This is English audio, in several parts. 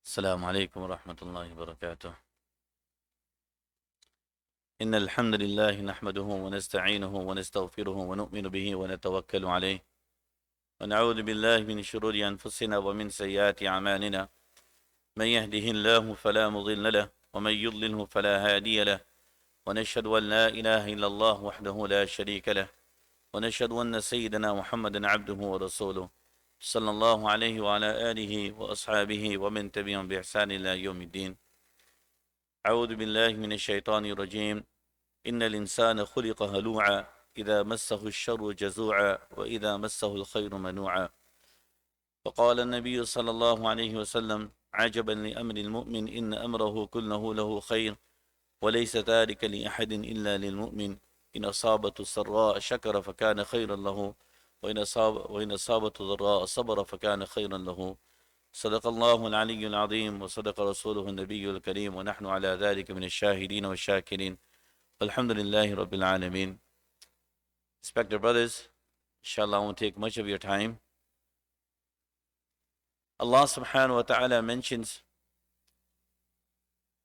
السلام عليكم ورحمة الله وبركاته. إن الحمد لله نحمده ونستعينه ونستغفره ونؤمن به ونتوكل عليه ونعوذ بالله من شرور أنفسنا ومن سيئات أعمالنا. من يهده الله فلا مضل له ومن يضلله فلا هادي له، ونشهد أن لا إله إلا الله وحده لا شريك له، ونشهد أن سيدنا محمدا عبده ورسوله صلى الله عليه وعلى آله وأصحابه ومن تبعهم بإحسان إلى يوم الدين. أعوذ بالله من الشيطان الرجيم. إن الإنسان خلق هلوعا إذا مسه الشر جزوعا وإذا مسه الخير منوعا. فقال النبي صلى الله عليه وسلم: عجبا لأمر المؤمن إن أمره كله له خير وليس ذلك لأحد إلا للمؤمن. إن أصابته سراء شكر فكان خيرا له وإن أصابته ضراء صبر فكان خيرا له. صدق الله العلي العظيم وصدق رسوله النبي الكريم ونحن على ذلك من الشاهدين والشاكرين. Alhamdulillahi Rabbil Alameen. Respected brothers, inshallah I won't take much of your time. Allah subhanahu wa ta'ala mentions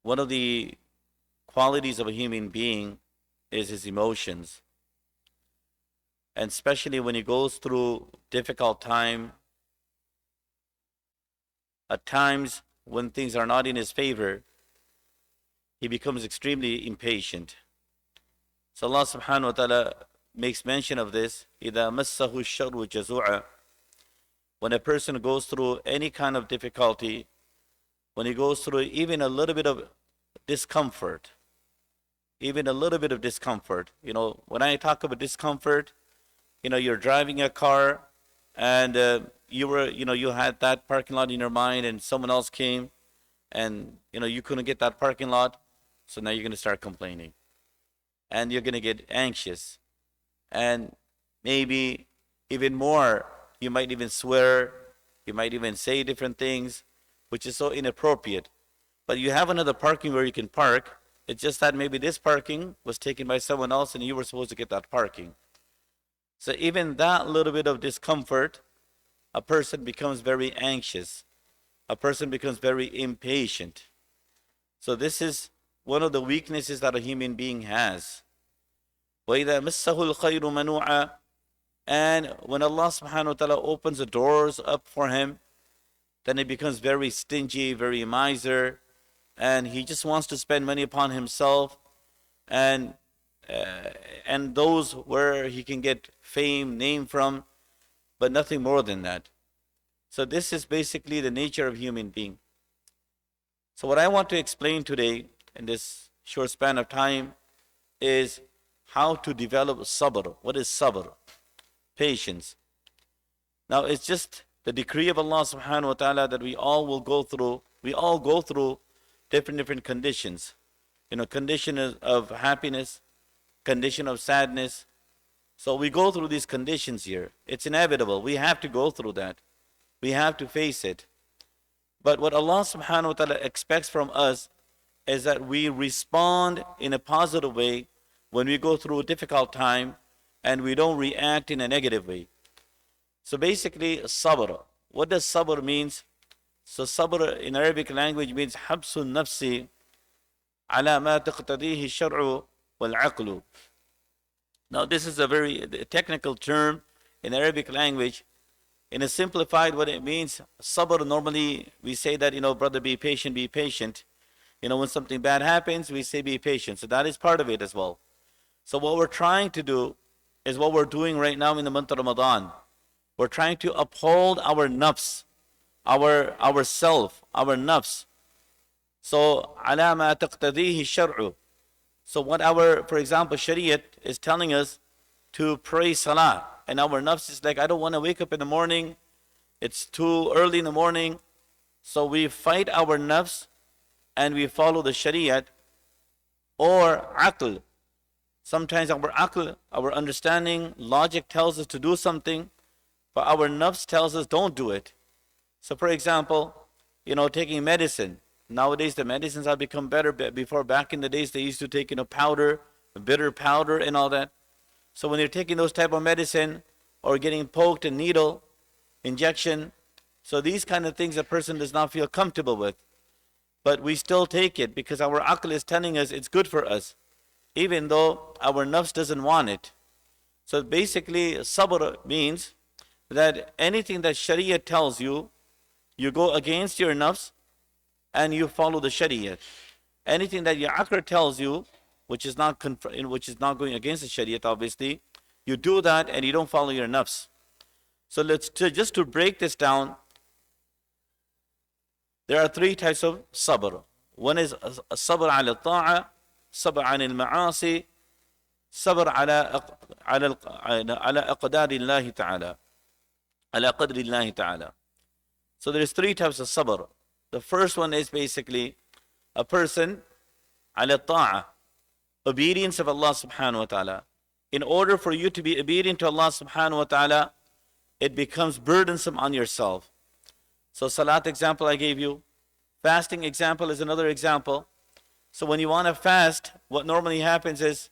one of the qualities of a human being is his emotions. And especially when he goes through difficult time, at times when things are not in his favor, he becomes extremely impatient. So Allah subhanahu wa ta'ala makes mention of this. إِذَا مَسَّهُ الشَّرُّ جَزُوعًا. When a person goes through any kind of difficulty, when he goes through even a little bit of discomfort, when I talk about discomfort, you're driving a car and you had that parking lot in your mind and someone else came and, you couldn't get that parking lot. So now you're going to start complaining. And you're going to get anxious. And maybe even more, you might even swear, you might even say different things, which is so inappropriate. But you have another parking where you can park. It's just that maybe this parking was taken by someone else and you were supposed to get that parking. So even that little bit of discomfort, a person becomes very anxious. A person becomes very impatient. So this is one of the weaknesses that a human being has. وَإِذَا مَسَّهُ الْخَيْرُ مَنُوعًا. And when Allah subhanahu wa ta'ala opens the doors up for him, then he becomes very stingy, very miser, and he just wants to spend money upon himself and those where he can get fame, name from, but nothing more than that. So this is basically the nature of human being. So what I want to explain today in this short span of time is how to develop sabr. What is sabr? Patience. Now it's just the decree of Allah subhanahu wa ta'ala that we all will go through. We all go through different conditions. Condition of happiness, condition of sadness. So we go through these conditions here. It's inevitable. We have to go through that. We have to face it. But what Allah subhanahu wa ta'ala expects from us is that we respond in a positive way when we go through a difficult time and we don't react in a negative way. So basically, sabr. What does sabr means? So sabr in Arabic language means habsun nafsi ala ma taqtadihi shar'u wal aqlu. Now this is a very technical term in Arabic language. In a simplified, what it means, sabr, normally we say that, brother, be patient, be patient. When something bad happens, we say be patient. So that is part of it as well. So what we're trying to do is what we're doing right now in the month of Ramadan. We're trying to uphold our nafs, our self, our nafs. So ala ma taqtadihi shar'u. So what for example, Shariat is telling us to pray salah. And our nafs is like, I don't want to wake up in the morning. It's too early in the morning. So we fight our nafs and we follow the Shariat or aql. Sometimes our aql, our understanding, logic tells us to do something, but our nafs tells us don't do it. So for example, taking medicine. Nowadays the medicines have become better. Before, back in the days, they used to take powder, bitter powder and all that. So when you're taking those type of medicine or getting poked a needle, injection, so these kind of things a person does not feel comfortable with. but we still take it because our aql is telling us it's good for us, even though our nafs doesn't want it. So basically, sabr means that anything that Sharia tells you, you go against your nafs and you follow the Sharia. Anything that your aql tells you, which is not going against the Sharia, obviously, you do that and you don't follow your nafs. So just to break this down, there are three types of sabr. One is sabr ala ta'a, sabr ala al-ma'asi, sabr ala aqdarillahi ta'ala, ala qadrillahi ta'ala. So there's three types of sabr. The first one is basically a person ala ta'a, obedience of Allah subhanahu wa ta'ala. In order for you to be obedient to Allah subhanahu wa ta'ala, it becomes burdensome on yourself. So salat example I gave you, fasting example is another example. So when you want to fast, what normally happens is,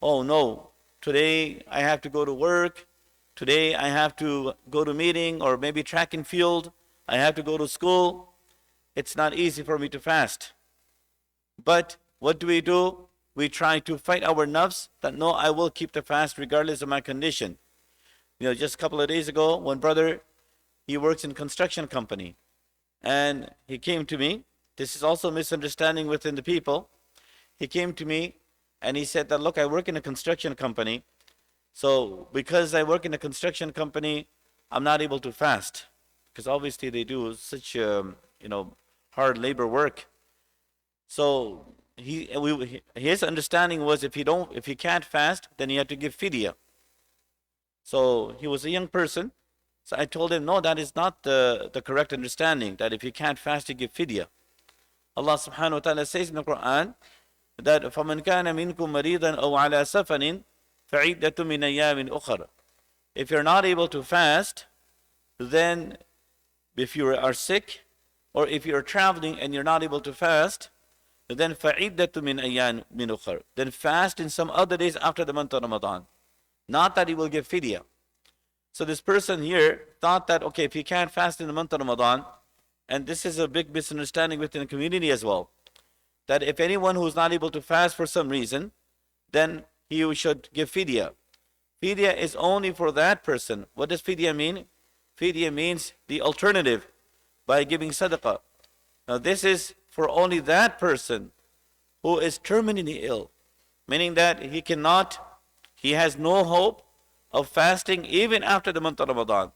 oh no, today I have to go to work, today I have to go to meeting or maybe track and field, I have to go to school. It's not easy for me to fast. But what do? We try to fight our nafs that no, I will keep the fast regardless of my condition. Just a couple of days ago, one brother, he works in a construction company. And he came to me. This is also a misunderstanding within the people. He came to me and he said that, look, I work in a construction company. So because I work in a construction company, I'm not able to fast. Because obviously they do such, hard labor work. So his understanding was if he can't fast, then he had to give fidya. So he was a young person. So I told him, no, that is not the correct understanding, that if you can't fast, you give fidya. Allah subhanahu wa ta'ala says in the Quran that فَمَنْ كَانَ مِنْكُمْ مَرِيضًا أَوْ عَلَى سَفَرٍ فَعِدَّةٌ مِنْ أَيَّامٍ أُخَرَ. If you're not able to fast, then if you are sick, or if you're traveling and you're not able to fast, then فَعِدَّةٌ مِنْ أَيَّامٍ أُخَرَ. Then fast in some other days after the month of Ramadan. Not that he will give fidya. So this person here thought that, okay, if he can't fast in the month of Ramadan, and this is a big misunderstanding within the community as well, that if anyone who is not able to fast for some reason, then he should give fidya. Fidya is only for that person. What does fidya mean? Fidya means the alternative by giving sadaqah. Now this is for only that person who is terminally ill, meaning that he has no hope of fasting even after the month of Ramadan.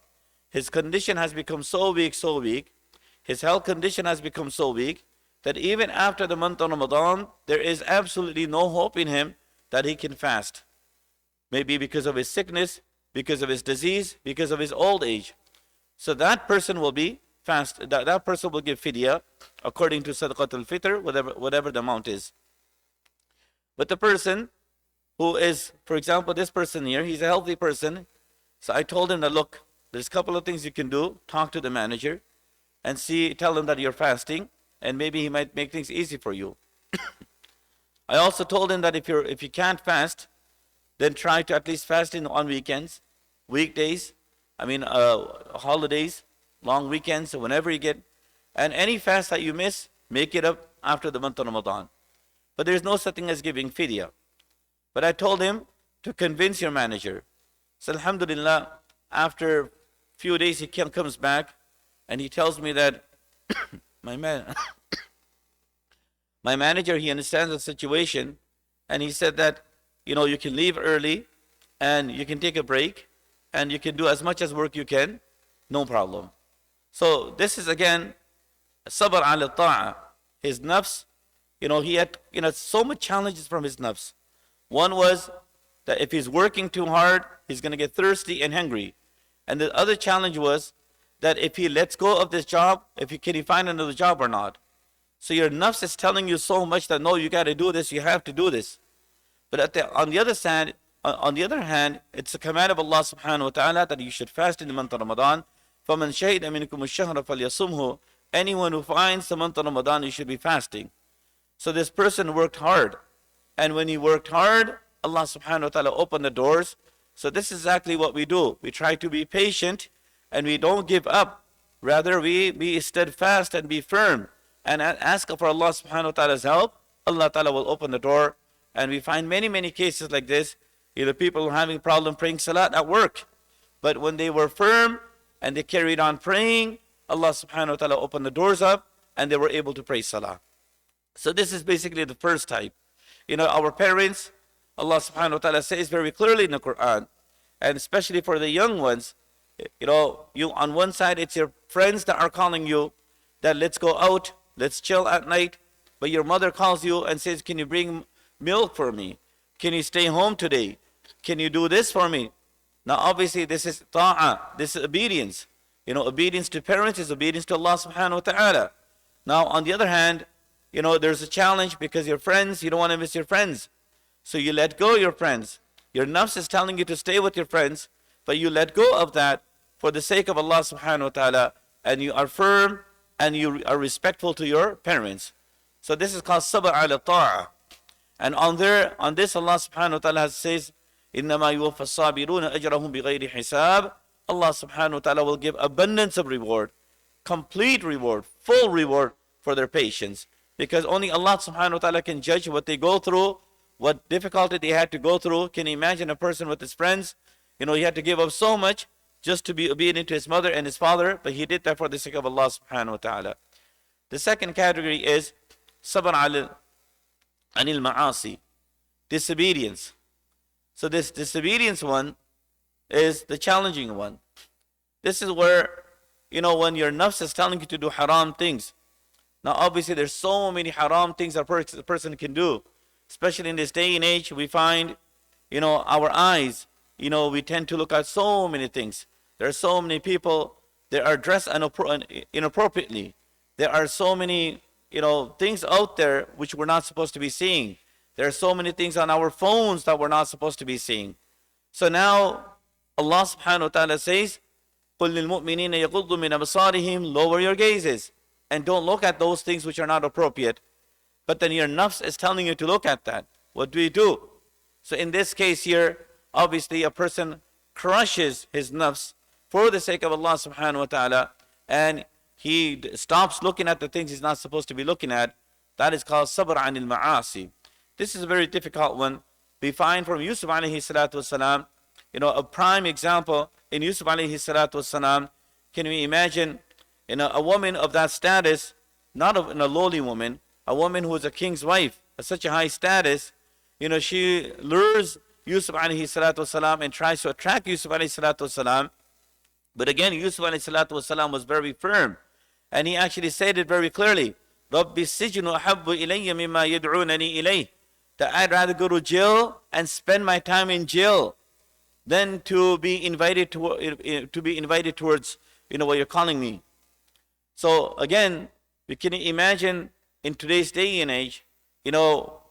His condition has become so weak, his health condition has become so weak, that even after the month of Ramadan, there is absolutely no hope in him that he can fast. Maybe because of his sickness, because of his disease, because of his old age. So that person will be fast, that person will give fidya according to sadaqatul fitr, whatever the amount is. But the person who is, for example, this person here, he's a healthy person. So I told him that, look, there's a couple of things you can do. Talk to the manager and tell him that you're fasting, and maybe he might make things easy for you. I also told him that if you can't fast, then try to at least fast on weekends, weekdays, holidays, long weekends, whenever you get. And any fast that you miss, make it up after the month of Ramadan. But there's no such thing as giving fidya. But I told him to convince your manager. So alhamdulillah, after a few days he comes back and he tells me that my manager, he understands the situation, and he said that, you can leave early and you can take a break and you can do as much as work you can, no problem. So this is again sabr ala ta'a. His nafs, he had so much challenges from his nafs. One was that if he's working too hard, he's going to get thirsty and hungry. And the other challenge was that if he lets go of this job, can he find another job or not? So your nafs is telling you so much that no, you got to do this, you have to do this. But on the other hand, it's a command of Allah subhanahu wa ta'ala that you should fast in the month of Ramadan. فَمَنْ شَهِدَ مِنْكُمُ الشَّهْرَ فَلْيَصُمْهُ. Anyone who finds the month of Ramadan, you should be fasting. So this person worked hard. And when he worked hard, Allah subhanahu wa ta'ala opened the doors. So this is exactly what we do. We try to be patient and we don't give up. Rather, we be steadfast and be firm and ask for Allah subhanahu wa ta'ala's help, Allah ta'ala will open the door. And we find many, many cases like this. Either people having problem praying salat at work, but when they were firm and they carried on praying, Allah subhanahu wa ta'ala opened the doors up and they were able to pray salah. So this is basically the first type. Our parents, Allah subhanahu wa ta'ala says very clearly in the Quran, and especially for the young ones, you on one side, it's your friends that are calling you that let's go out, let's chill at night, but your mother calls you and says, can you bring milk for me? Can you stay home today? Can you do this for me? Now obviously this is ta'ah, this is obedience. Obedience to parents is obedience to Allah subhanahu wa ta'ala. Now on the other hand, there's a challenge because your friends, you don't want to miss your friends. So you let go of your friends. Your nafs is telling you to stay with your friends, but you let go of that for the sake of Allah subhanahu wa ta'ala, and you are firm and you are respectful to your parents. So this is called sabr ala ta'ah. And on this Allah subhanahu wa ta'ala says, إِنَّمَا يُوَفَّ الصَّابِرُونَ أَجْرَهُمْ بِغَيْرِ حِسَابٍ. Allah subhanahu wa ta'ala will give abundance of reward, complete reward, full reward for their patience. Because only Allah subhanahu wa ta'ala can judge what they go through, what difficulty they had to go through. Can you imagine a person with his friends? He had to give up so much just to be obedient to his mother and his father, but he did that for the sake of Allah subhanahu wa ta'ala. The second category is sabr anil ma'asi, disobedience. So this disobedience one is the challenging one. This is where, when your nafs is telling you to do haram things. Now obviously there's so many haram things a person can do. Especially in this day and age, we find, our eyes, we tend to look at so many things. There are so many people that are dressed inappropriately. There are so many, things out there which we're not supposed to be seeing. There are so many things on our phones that we're not supposed to be seeing. So now Allah subhanahu wa ta'ala says, قُلْ لِلْمُؤْمِنِينَ يَغُضُّ مِنْ أَبْصَارِهِمْ, lower your gazes and don't look at those things which are not appropriate. But then your nafs is telling you to look at that. What do you do? So in this case here, obviously a person crushes his nafs for the sake of Allah subhanahu wa ta'ala, and he stops looking at the things he's not supposed to be looking at. That is called sabr anil ma'asi. This is a very difficult one. We find from Yusuf alayhi salatu wasalam, a prime example in Yusuf alayhi salatu wasalam. Can we imagine, a woman of that status, not a lowly woman, a woman who is a king's wife, at such a high status, she lures Yusuf alayhi salatu wasalam and tries to attract Yusuf alayhi salatu wasalam. But again, Yusuf alayhi salatu wasalam was very firm. And he actually said it very clearly. رَبِّ السِّجْنُ أَحَبُّ إِلَيَّ مِمَّا يَدْعُونَنِي إِلَيْهِ. That I'd rather go to jail and spend my time in jail than to be invited towards, what you're calling me. So again, we can imagine in today's day and age,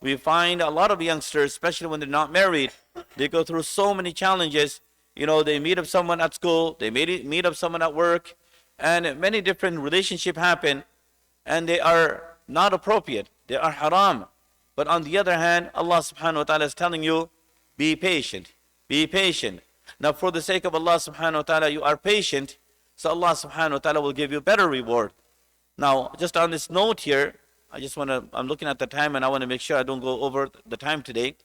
we find a lot of youngsters, especially when they're not married, they go through so many challenges. They meet up someone at school, they meet up someone at work, and many different relationships happen, and they are not appropriate. They are haram. But on the other hand, Allah subhanahu wa ta'ala is telling you, be patient. Be patient. Now for the sake of Allah subhanahu wa ta'ala, you are patient, so Allah subhanahu wa ta'ala will give you better reward. Now, just on this note here, I'm looking at the time and I want to make sure I don't go over the time today.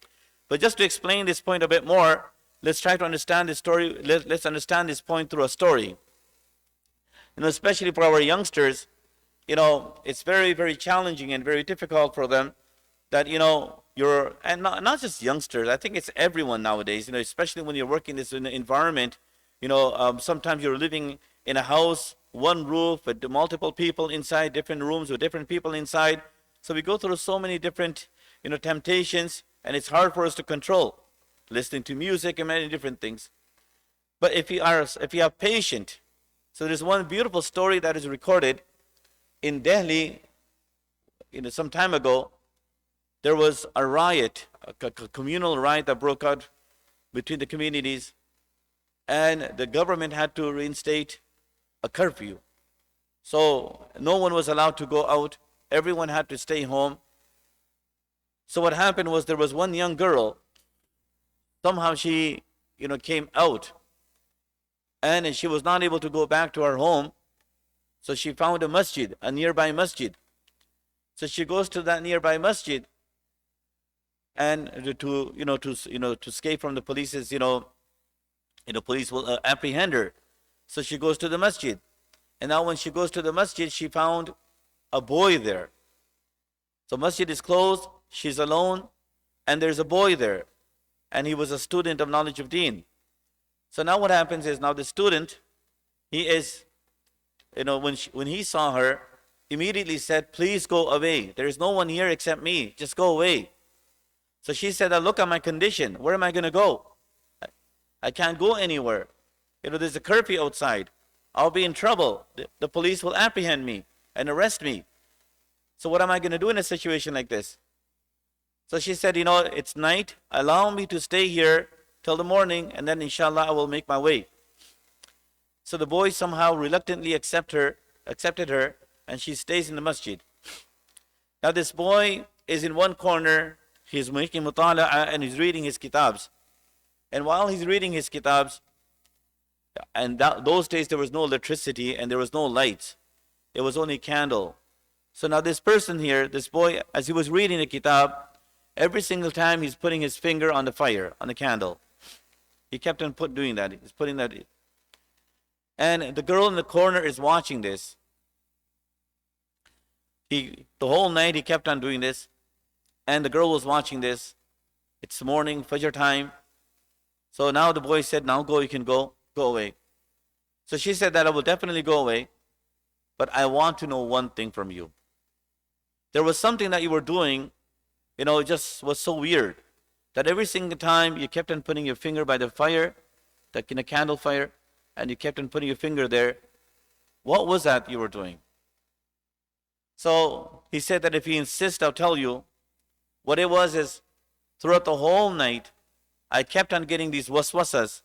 But just to explain this point a bit more, let's try to understand this story. Let's understand this point through a story. Especially for our youngsters, it's very, very challenging and very difficult for them that, and not just youngsters, I think it's everyone nowadays, especially when you're working this in an environment, sometimes you're living in a house, one roof with multiple people inside, different rooms with different people inside. So we go through so many different, temptations, and it's hard for us to control, listening to music and many different things. But if you are patient, so there's one beautiful story that is recorded in Delhi, some time ago. There was a riot, a communal riot that broke out between the communities, and the government had to reinstate a curfew. So no one was allowed to go out. Everyone had to stay home. So what happened was there was one young girl. Somehow she, came out, and she was not able to go back to her home. So she found a masjid, a nearby masjid. So she goes to that nearby masjid, and to escape from the police's, police will apprehend her. So she goes to the masjid. And now when she goes to the masjid, she found a boy there. So masjid is closed, she's alone, and there's a boy there. And he was a student of knowledge of deen. So now what happens is, now the student, he is, when he saw her, immediately said, please go away. There is no one here except me. Just go away. So she said, look at my condition. Where am I going to go? I can't go anywhere. There's a curfew outside. I'll be in trouble. The police will apprehend me and arrest me. So what am I going to do in a situation like this? So she said, it's night. Allow me to stay here till the morning, and then inshallah I will make my way. So the boy somehow reluctantly accepted her, and she stays in the masjid. Now this boy is in one corner. He's making mutala'a and he's reading his kitabs. And while he's reading his kitabs, and those days there was no electricity and there was no lights. It was only candle. So now this person here, this boy, as he was reading the kitab, every single time he's putting his finger on the fire, on the candle. He kept on doing that. He's putting that. And the girl in the corner is watching this. The whole night he kept on doing this. And the girl was watching this. It's morning, Fajr time. So now the boy said, now go, you can go away. So she said that I will definitely go away, but I want to know one thing from you. There was something that you were doing, it just was so weird, that every single time you kept on putting your finger by the fire, like in a candle fire, and you kept on putting your finger there. What was that you were doing? So he said that if he insists, I'll tell you. What it was is, throughout the whole night, I kept on getting these waswasas.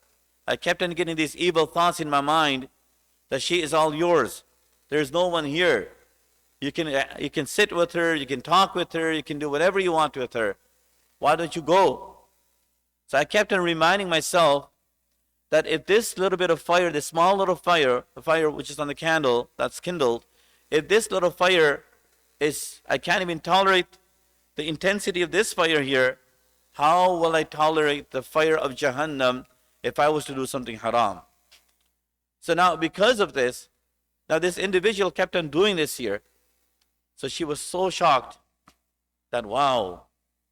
I kept on getting these evil thoughts in my mind that she is all yours. There's no one here. You can sit with her, you can talk with her, you can do whatever you want with her. Why don't you go? So I kept on reminding myself that if this little bit of fire, this small little fire, the fire which is on the candle that's kindled, if this little fire is, I can't even tolerate the intensity of this fire here, how will I tolerate the fire of Jahannam if I was to do something haram? So now because of this, now this individual kept on doing this here. So she was so shocked that, wow,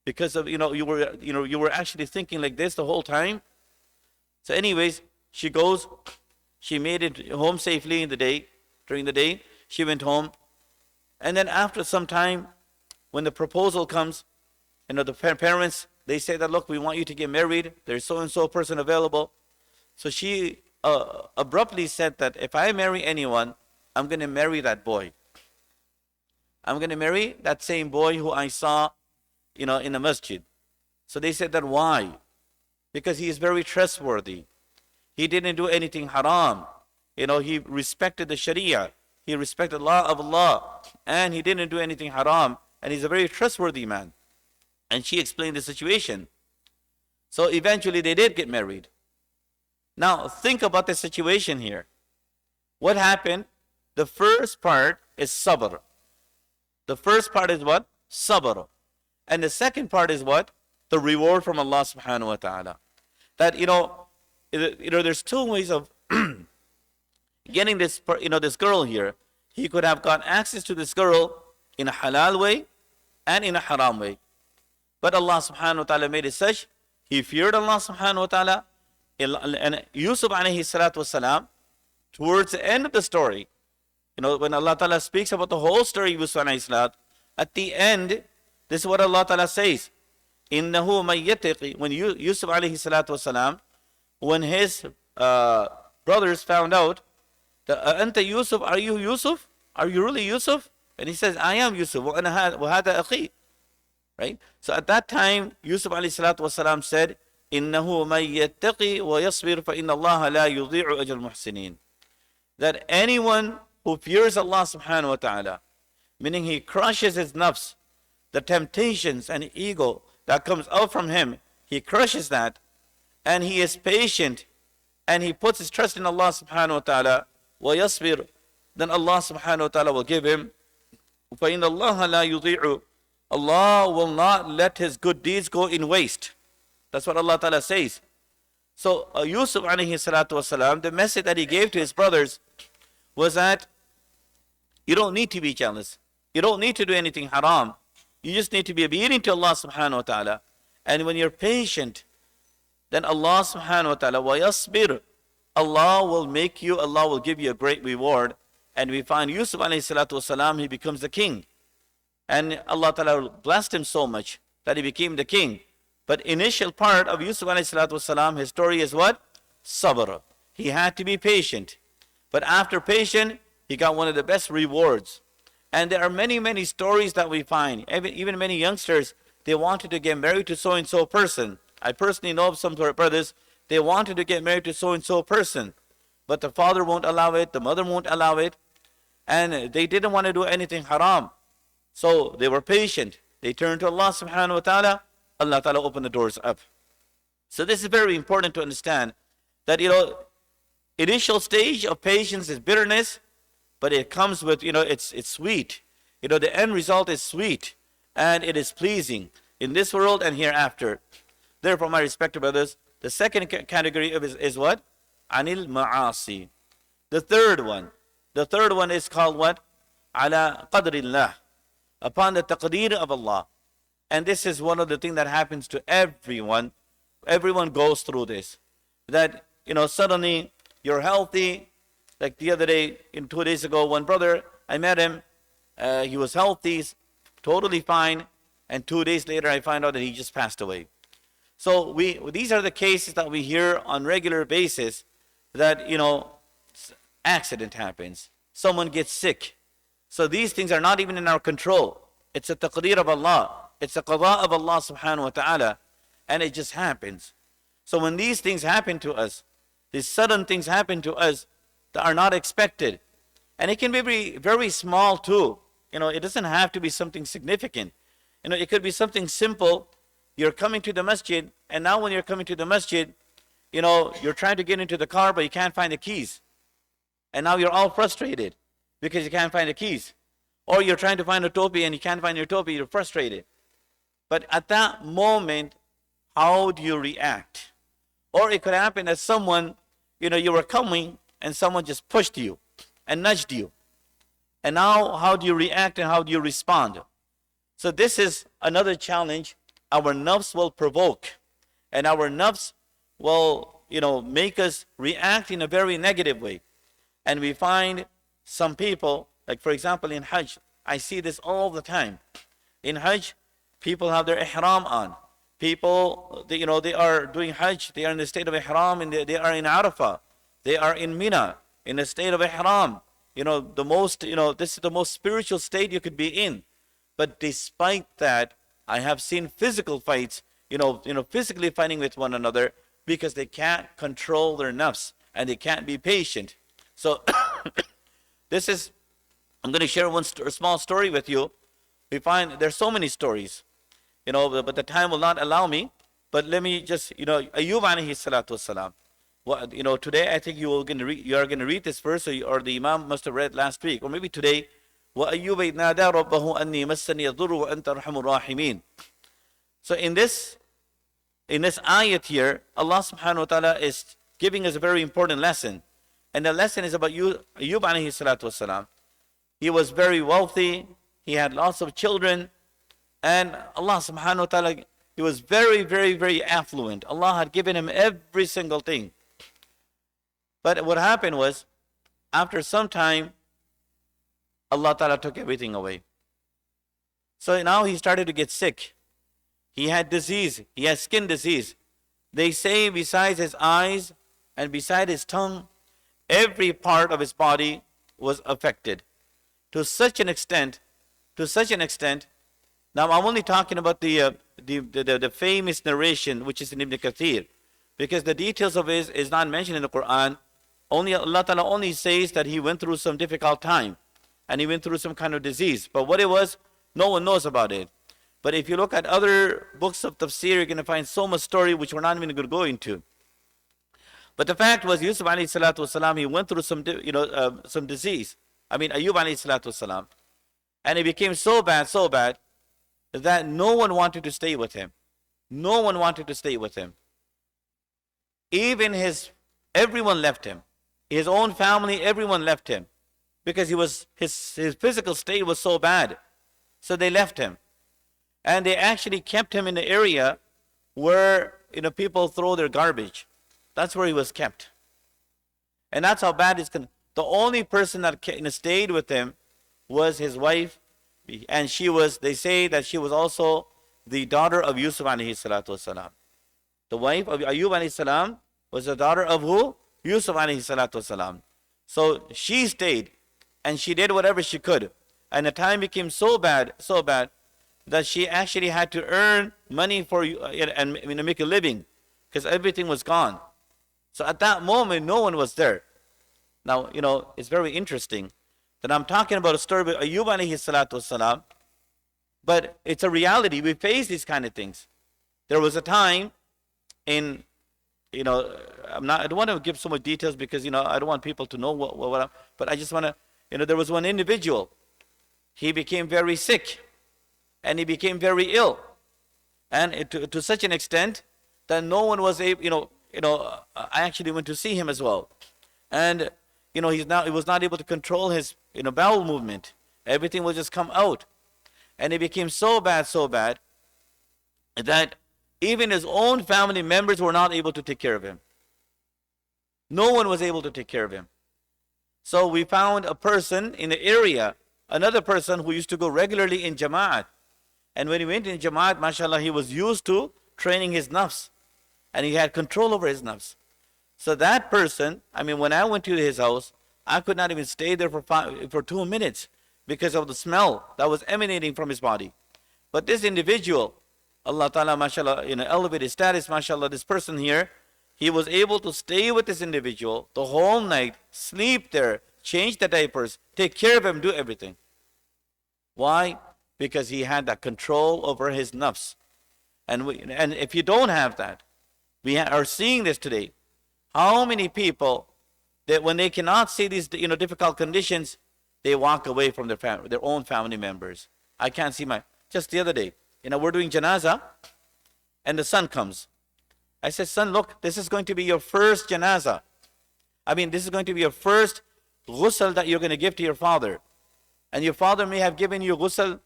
because of, you were actually thinking like this the whole time. So anyways, she goes, she made it home safely during the day. She went home. And then after some time, when the proposal comes, the parents, they say that, look, we want you to get married. There's so-and-so person available. So she abruptly said that if I marry anyone, I'm going to marry that boy. I'm going to marry that same boy who I saw, in the masjid. So they said that, why? Because he is very trustworthy. He didn't do anything haram. He respected the Sharia. He respected the law of Allah. And he didn't do anything haram. And he's a very trustworthy man. And she explained the situation. So eventually they did get married. Now think about the situation here. What happened? The first part is sabr. The first part is what? Sabr. And the second part is what? The reward from Allah subhanahu wa ta'ala. That, there's two ways of getting this, this girl here. He could have got access to this girl in a halal way and in a haram way. But Allah subhanahu wa ta'ala made it such, he feared Allah subhanahu wa ta'ala. And Yusuf alayhi salatu wasalam, towards the end of the story, when Allah ta'ala speaks about the whole story of Yusuf alayhi salat, at the end, this is what Allah ta'ala says. Innahu mayyatiqi, when Yusuf alayhi salatu wasalam, when his brothers found out that, Anta Yusuf, are you Yusuf? Are you really Yusuf? And he says, I am Yusuf, wa hada akhi. Right? So at that time, Yusuf alayhi salatu wasalam said, Innahu mayyatiqi wa yasbir fa inna Allah la yudhi'u ajal muhsinin. That anyone who fears Allah subhanahu wa ta'ala, meaning he crushes his nafs, the temptations and ego that comes out from him, he crushes that, and he is patient, and he puts his trust in Allah subhanahu wa ta'ala, wa yasbir, then Allah subhanahu wa ta'ala will give him فَإِنَّ اللَّهَ لَا يُضِيعُ Allah will not let his good deeds go in waste. That's what Allah Ta'ala says. So Yusuf alayhi salatu wasalam, the message that he gave to his brothers was that you don't need to be jealous. You don't need to do anything haram. You just need to be obedient to Allah subhanahu wa ta'ala. And when you're patient, then Allah subhanahu wa ta'ala, وَيَصْبِرُ, Allah will give you a great reward. And we find Yusuf alayhi salatu wasalam, he becomes the king. And Allah ta'ala blessed him so much that he became the king. But initial part of Yusuf alayhi salatu wasalam, his story is what? Sabr. He had to be patient. But after patient, he got one of the best rewards. And there are many, many stories that we find. Even many youngsters, they wanted to get married to so-and-so person. I personally know of some brothers, they wanted to get married to so-and-so person. But the father won't allow it, the mother won't allow it. And they didn't want to do anything haram. So they were patient. They turned to Allah subhanahu wa ta'ala. Allah ta'ala opened the doors up. So this is very important to understand that, initial stage of patience is bitterness, but it comes with, it's sweet. The end result is sweet and it is pleasing in this world and hereafter. Therefore, my respected brothers, the second category is what? Anil ma'asi. The third one is called what? Ala qadrillah. Upon the taqdeer of Allah. And this is one of the things that happens to everyone. Everyone goes through this. That, suddenly you're healthy. Like the other day, 2 days ago, one brother, I met him. He was healthy, totally fine. And 2 days later, I find out that he just passed away. So these are the cases that we hear on regular basis that, accident happens. Someone gets sick. So these things are not even in our control. It's a taqdeer of Allah. It's a qada of Allah subhanahu wa ta'ala. And it just happens. So when these things happen to us, these sudden things happen to us that are not expected. And it can be very, very small too. It doesn't have to be something significant. It could be something simple. You're coming to the masjid, and now when you're coming to the masjid, you're trying to get into the car, but you can't find the keys. And now you're all frustrated because you can't find the keys. Or you're trying to find a topi and you can't find your topi, you're frustrated. But at that moment, how do you react? Or it could happen that someone, you were coming and someone just pushed you and nudged you. And now how do you react and how do you respond? So this is another challenge our nafs will provoke. And our nafs will, make us react in a very negative way. And we find some people, like for example in Hajj, I see this all the time. In Hajj, people have their ihram on. People, they are doing Hajj, they are in the state of ihram, and they are in Arafah. They are in Mina, in the state of ihram. This is the most spiritual state you could be in. But despite that, I have seen physical fights, physically fighting with one another because they can't control their nafs and they can't be patient. So I'm going to share one small story with you. We find there's so many stories, but the time will not allow me. But let me just, Ayyub alayhi salatu wasalam. Well, today I think you are going to read this verse, or the Imam must have read last week, or maybe today. وَأَيُّوبَ إِذْ نَادَى رَبَّهُ أَنِّي مَسَّنِيَ الضُّرُّ وَأَنْتَ أَرْحَمُ الرَّاحِمِينَ. So in this ayat here, Allah subhanahu wa ta'ala is giving us a very important lesson. And the lesson is about Ayyub alayhi salatu wasalam. He was very wealthy. He had lots of children. And Allah subhanahu wa ta'ala, he was very, very, very affluent. Allah had given him every single thing. But what happened was, after some time, Allah Ta'ala took everything away. So now he started to get sick. He had disease. He had skin disease. They say besides his eyes and beside his tongue, every part of his body was affected. To such an extent, now I'm only talking about the famous narration which is in Ibn Kathir, because the details of it is not mentioned in the Quran. Only Allah Ta'ala only says that he went through some difficult time. And he went through some kind of disease. But what it was, no one knows about it. But if you look at other books of tafsir, you're going to find so much story which we're not even going to go into. But the fact was, Yusuf alayhi salatu wasalam, he went through some disease. Ayyub alayhi salatu wasalam. And it became so bad, that no one wanted to stay with him. No one wanted to stay with him. Even everyone left him. His own family, everyone left him. Because his physical state was so bad. So they left him. And they actually kept him in the area where people throw their garbage. That's where he was kept. And that's how bad it's going. The only person that stayed with him was his wife. And they say that she was also the daughter of Yusuf alayhi salatu wasalam. The wife of Ayub alayhi salam was the daughter of who? Yusuf alayhi salatu wasalam. So she stayed and she did whatever she could. And the time became so bad that she actually had to earn money and make a living because everything was gone. So at that moment, no one was there. Now, it's very interesting that I'm talking about a story of Ayub alayhi salatu wasalam, but it's a reality. We face these kind of things. There was a time I don't want to give so much details because, I don't want people to know but I just want to, there was one individual. He became very sick and he became very ill. And to such an extent that no one was able, I actually went to see him as well. And, he was not able to control his, bowel movement. Everything will just come out. And it became so bad that even his own family members were not able to take care of him. No one was able to take care of him. So we found a person in the area, another person who used to go regularly in Jama'at. And when he went in Jama'at, mashallah, he was used to training his nafs. And he had control over his nafs. So that person, when I went to his house, I could not even stay there for 2 minutes because of the smell that was emanating from his body. But this individual, Allah Ta'ala, mashallah, elevated status, mashallah, this person here, he was able to stay with this individual the whole night, sleep there, change the diapers, take care of him, do everything. Why? Because he had that control over his nafs. And if you don't have that, we are seeing this today. How many people that when they cannot see these difficult conditions, they walk away from their own family members. I can't see just the other day, we're doing janazah and the son comes. I said, son, look, this is going to be your first janazah. This is going to be your first ghusl that you're going to give to your father. And your father may have given you ghusl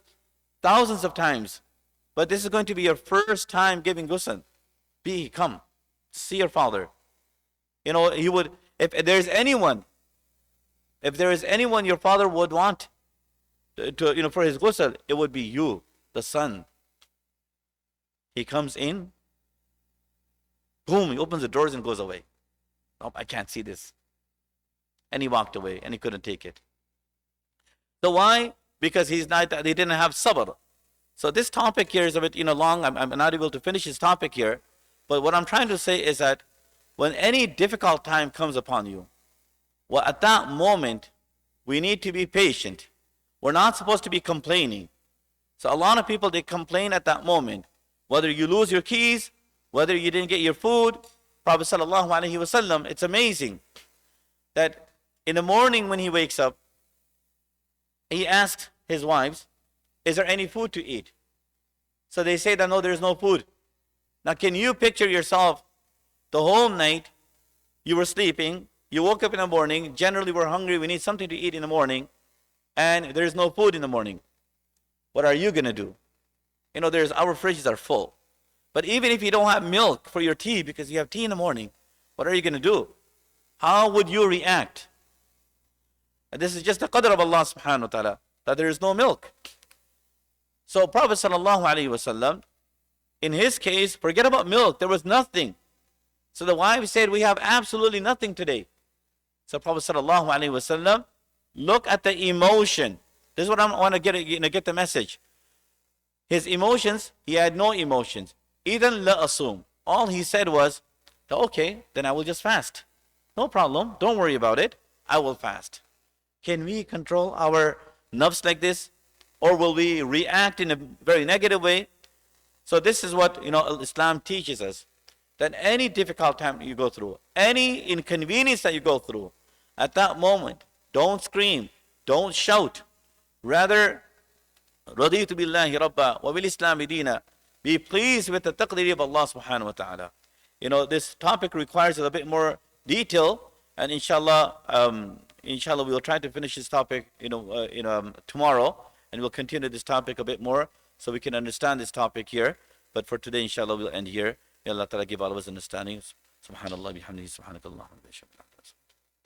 thousands of times, but this is going to be your first time giving ghusl. Come, see your father. He would, if there is anyone your father would want to for his ghusl, it would be you, the son. He comes in, boom, he opens the doors and goes away. Nope, I can't see this. And he walked away and he couldn't take it. So why? Because he didn't have sabr. So this topic here is a bit long. I'm not able to finish this topic here. But what I'm trying to say is that when any difficult time comes upon you, well, at that moment, we need to be patient. We're not supposed to be complaining. So a lot of people, they complain at that moment. Whether you lose your keys, whether you didn't get your food. Prophet sallallahu alaihi wasallam, it's amazing that in the morning when he wakes up, he asks his wives, is there any food to eat? So they say that no, there's no food. Now can you picture yourself the whole night, you were sleeping, you woke up in the morning, generally we're hungry, we need something to eat in the morning, and there's no food in the morning. What are you going to do? Our fridges are full. But even if you don't have milk for your tea because you have tea in the morning, what are you going to do? How would you react? And this is just the qadr of Allah subhanahu wa ta'ala, that there is no milk. So Prophet sallallahu alaihi wasallam, in his case, forget about milk, there was nothing. So the wife said, we have absolutely nothing today. So Prophet sallallahu alaihi wasallam, look at the emotion. This is what I want to get the message. His emotions, he had no emotions. Idan la asum. All he said was, okay, then I will just fast. No problem, don't worry about it, I will fast. Can we control our nafs like this? Or will we react in a very negative way? So this is what Islam teaches us. That any difficult time you go through, any inconvenience that you go through, at that moment, don't scream, don't shout. Rather, رضيت بالله ربا وبالإسلام دينا. Be pleased with the taqdeer of Allah subhanahu wa ta'ala. This topic requires a bit more detail, and inshallah, we will try to finish this topic, tomorrow, and we'll continue this topic a bit more so we can understand this topic here. But for today, inshallah, we'll end here. May Allah ta'ala give all of us understanding. Subhanallah bihamdihi, subhanakallah.